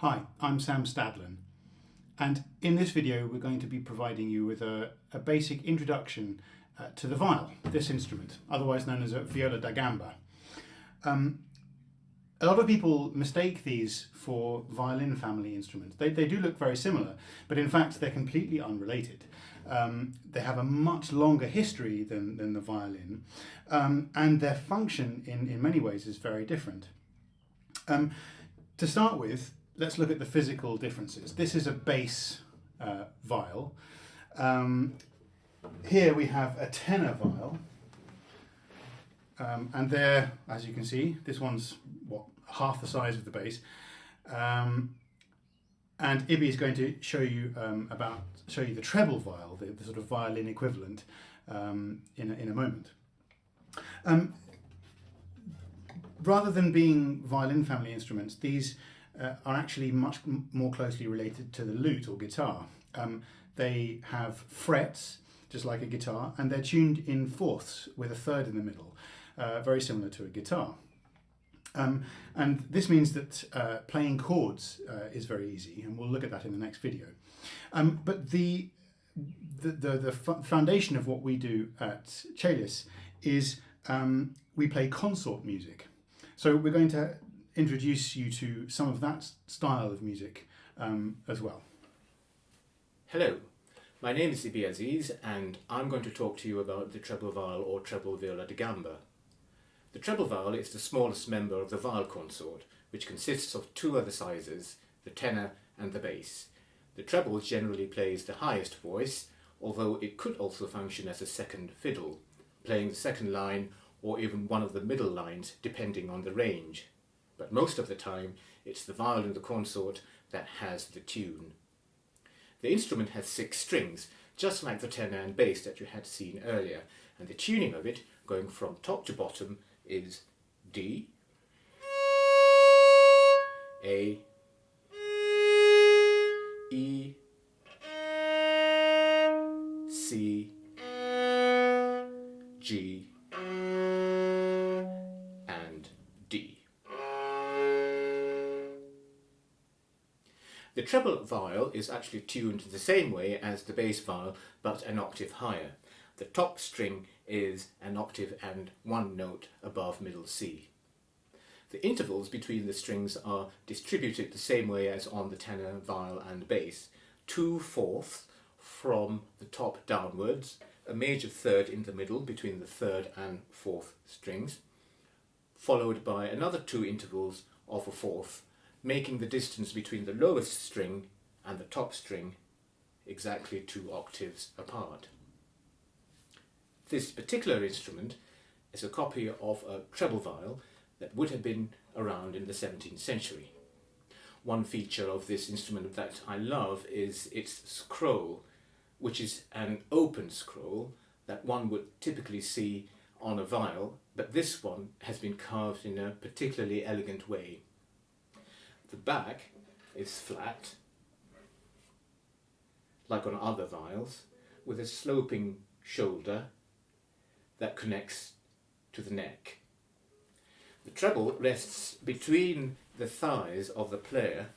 Hi, I'm Sam Stadlen, and in this video we're going to be providing you with a basic introduction to the viol, this instrument, otherwise known as a viola da gamba. A lot of people mistake these for violin family instruments. They do look very similar, but in fact they're completely unrelated. They have a much longer history than the violin, and their function in many ways is very different. To start with, let's look at the physical differences. This is a bass viol. Here we have a tenor viol. And there, as you can see, this one's half the size of the bass. And Ibby is going to show you the treble viol, the sort of violin equivalent, in a moment. Rather than being violin family instruments, these are actually much more closely related to the lute or guitar. They have frets, just like a guitar, and they're tuned in fourths with a third in the middle, very similar to a guitar. And this means that playing chords is very easy, and we'll look at that in the next video. But the foundation of what we do at Chalice is we play consort music. So we're going to introduce you to some of that style of music as well. Hello, my name is Ibby Aziz, and I'm going to talk to you about the treble viol or treble viola da gamba. The treble viol is the smallest member of the viol consort, which consists of two other sizes, the tenor and the bass. The treble generally plays the highest voice, although it could also function as a second fiddle, playing the second line or even one of the middle lines depending on the range. But most of the time it's the viol in the consort that has the tune. The instrument has 6 strings, just like the tenor and bass that you had seen earlier, and the tuning of it, going from top to bottom, is D, A, E, C, G, and D. The treble viol is actually tuned the same way as the bass viol, but an octave higher. The top string is an octave and 1 note above middle C. The intervals between the strings are distributed the same way as on the tenor, viol and bass. 2/4 from the top downwards, a major third in the middle between the 3rd and 4th strings, followed by another 2 intervals of a 1/4, making the distance between the lowest string and the top string exactly 2 octaves apart. This particular instrument is a copy of a treble viol that would have been around in the 17th century. One feature of this instrument that I love is its scroll, which is an open scroll that one would typically see on a viol, but this one has been carved in a particularly elegant way. The back is flat, like on other viols, with a sloping shoulder that connects to the neck. The treble rests between the thighs of the player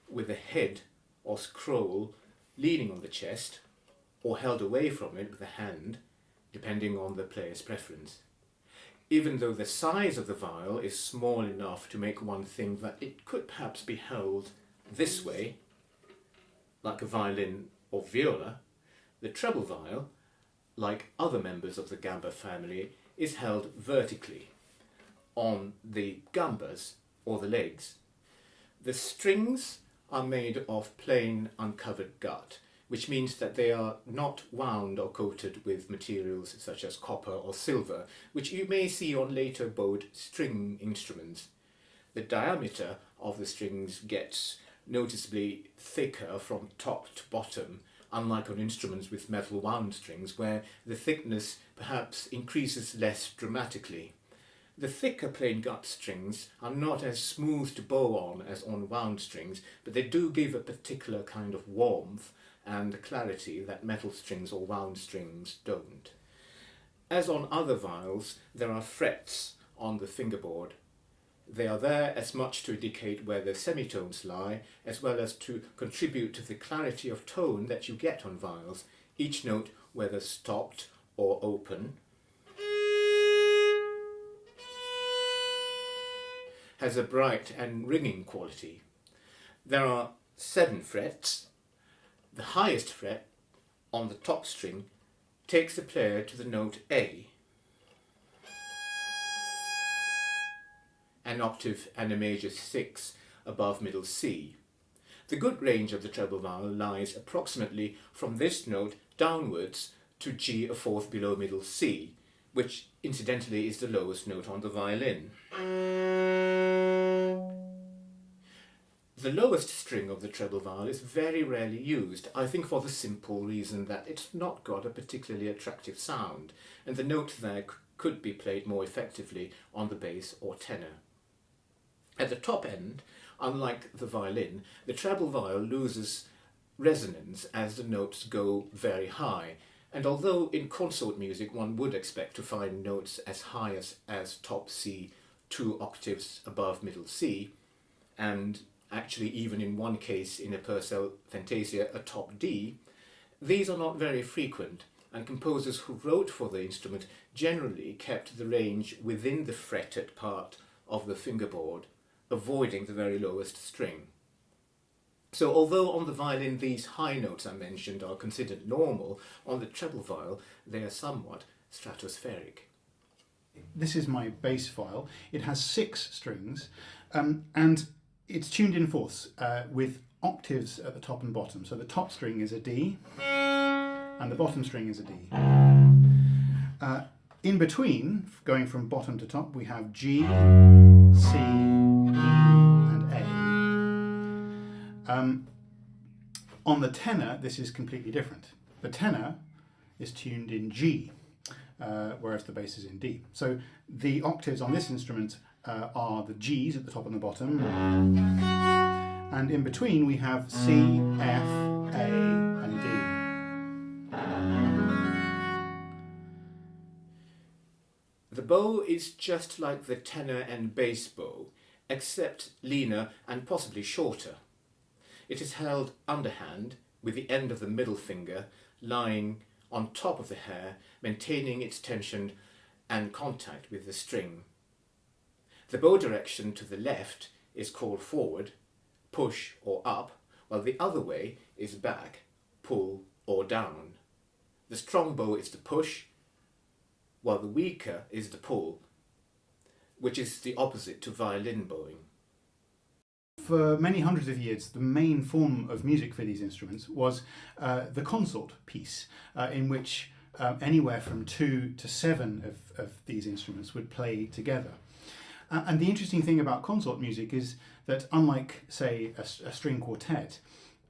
with the head or scroll leaning on the chest or held away from it with the hand, depending on the player's preference. Even though the size of the viol is small enough to make one think that it could perhaps be held this way, like a violin or viola, the treble viol, like other members of the gamba family, is held vertically on the gambas or the legs. The strings are made of plain uncovered gut, which means that they are not wound or coated with materials such as copper or silver, which you may see on later bowed string instruments. The diameter of the strings gets noticeably thicker from top to bottom, unlike on instruments with metal wound strings, where the thickness perhaps increases less dramatically. The thicker plain gut strings are not as smooth to bow on as on wound strings, but they do give a particular kind of warmth and clarity that metal strings or wound strings don't. As on other viols, there are frets on the fingerboard, They are there as much to indicate where the semitones lie, as well as to contribute to the clarity of tone that you get on viols, each note, whether stopped or open, has a bright and ringing quality. There are 7 frets. The highest fret on the top string takes the player to the note A, an octave and a major 6 above middle C. The good range of the treble viol lies approximately from this note downwards to G, a fourth below middle C, which incidentally is the lowest note on the violin. The lowest string of the treble viol is very rarely used, I think for the simple reason that it's not got a particularly attractive sound, and the note there could be played more effectively on the bass or tenor. At the top end, unlike the violin, the treble viol loses resonance as the notes go very high, and although in consort music one would expect to find notes as high as top C, 2 octaves above middle C, and actually even in one case in a Purcell Fantasia a top D, these are not very frequent, and composers who wrote for the instrument generally kept the range within the fretted part of the fingerboard, avoiding the very lowest string. So although on the violin these high notes I mentioned are considered normal, on the treble viol they are somewhat stratospheric. This is my bass viol. It has 6 strings, and it's tuned in fourths with octaves at the top and bottom. So the top string is a D and the bottom string is a D. In between, going from bottom to top, we have G, C, E and A. On the tenor, this is completely different. The tenor is tuned in G, whereas the bass is in D. So the octaves on this instrument are the G's at the top and the bottom, and in between we have C, F, A and D. The bow is just like the tenor and bass bow, except leaner and possibly shorter. It is held underhand, with the end of the middle finger lying on top of the hair, maintaining its tension and contact with the string. The bow direction to the left is called forward, push or up, while the other way is back, pull or down. The strong bow is the push, while the weaker is the pull, which is the opposite to violin bowing. For many hundreds of years, the main form of music for these instruments was the consort piece, in which anywhere from 2 to 7 of these instruments would play together. And the interesting thing about consort music is that, unlike, say, a string quartet,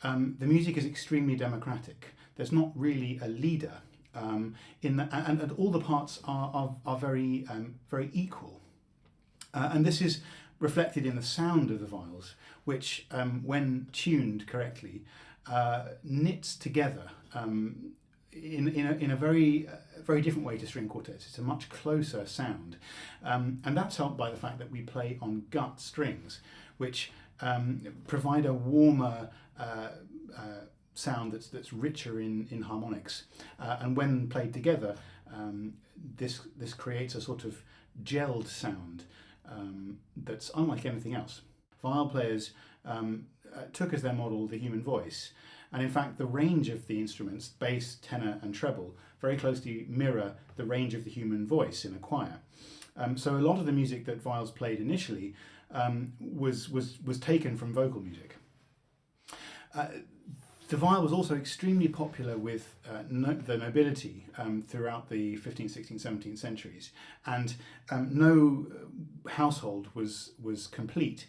the music is extremely democratic. There's not really a leader, and all the parts are very equal. And this is reflected in the sound of the viols, which, when tuned correctly, knits together in a very different way to string quartets. It's a much closer sound, and that's helped by the fact that we play on gut strings, which provide a warmer sound that's richer in harmonics, and when played together, this creates a sort of gelled sound that's unlike anything else. Viol players took as their model the human voice, and in fact the range of the instruments, bass, tenor and treble, very closely mirror the range of the human voice in a choir. So a lot of the music that viols played initially was taken from vocal music. The viol was also extremely popular with the nobility throughout the 15th, 16th, 17th centuries, and no household was complete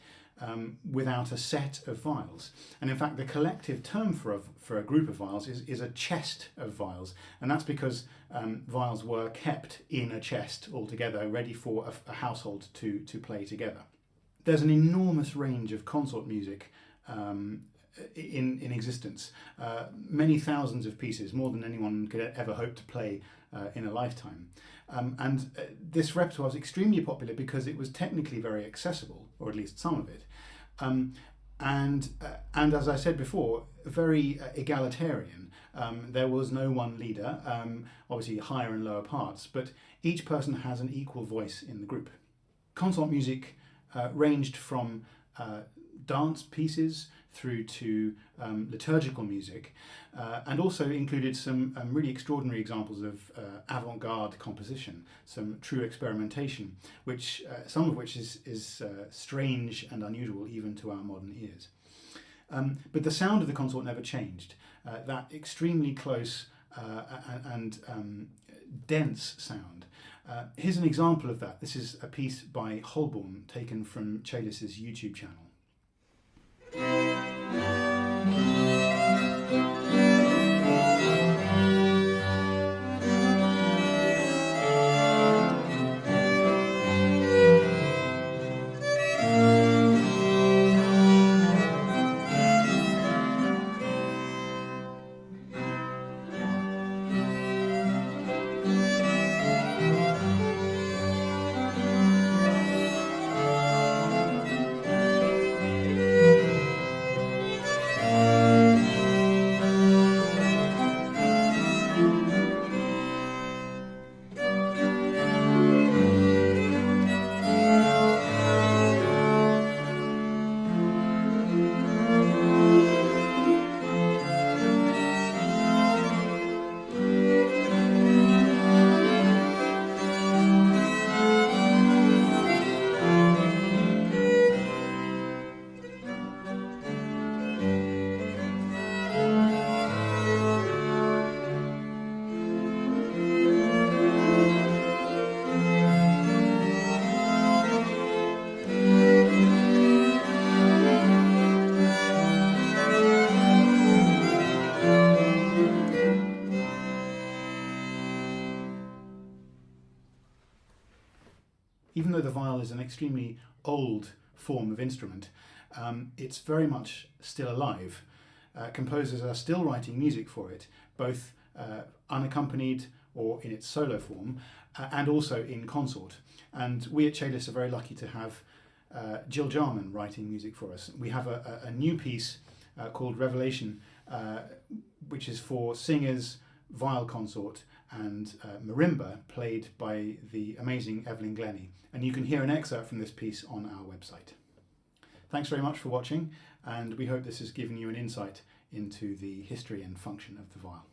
without a set of viols. And in fact, the collective term for a group of viols is a chest of viols, and that's because viols were kept in a chest altogether, ready for a household to play together. There's an enormous range of consort music in existence, many thousands of pieces, more than anyone could ever hope to play in a lifetime. This repertoire was extremely popular because it was technically very accessible, or at least some of it. And as I said before, very egalitarian. There was no one leader, obviously higher and lower parts, but each person has an equal voice in the group. Consort music ranged from dance pieces through to liturgical music, and also included some really extraordinary examples of avant-garde composition, some true experimentation, which some of which is strange and unusual even to our modern ears. But the sound of the consort never changed. That extremely close and dense sound. Here's an example of that. This is a piece by Holborn taken from Chalis's YouTube channel. Even though the viol is an extremely old form of instrument, it's very much still alive. Composers are still writing music for it, both unaccompanied or in its solo form, and also in consort. And we at Chalis are very lucky to have Jill Jarman writing music for us. We have a new piece called Revelation, which is for singers, viol consort, and marimba, played by the amazing Evelyn Glennie. And you can hear an excerpt from this piece on our website. Thanks very much for watching, and we hope this has given you an insight into the history and function of the viol.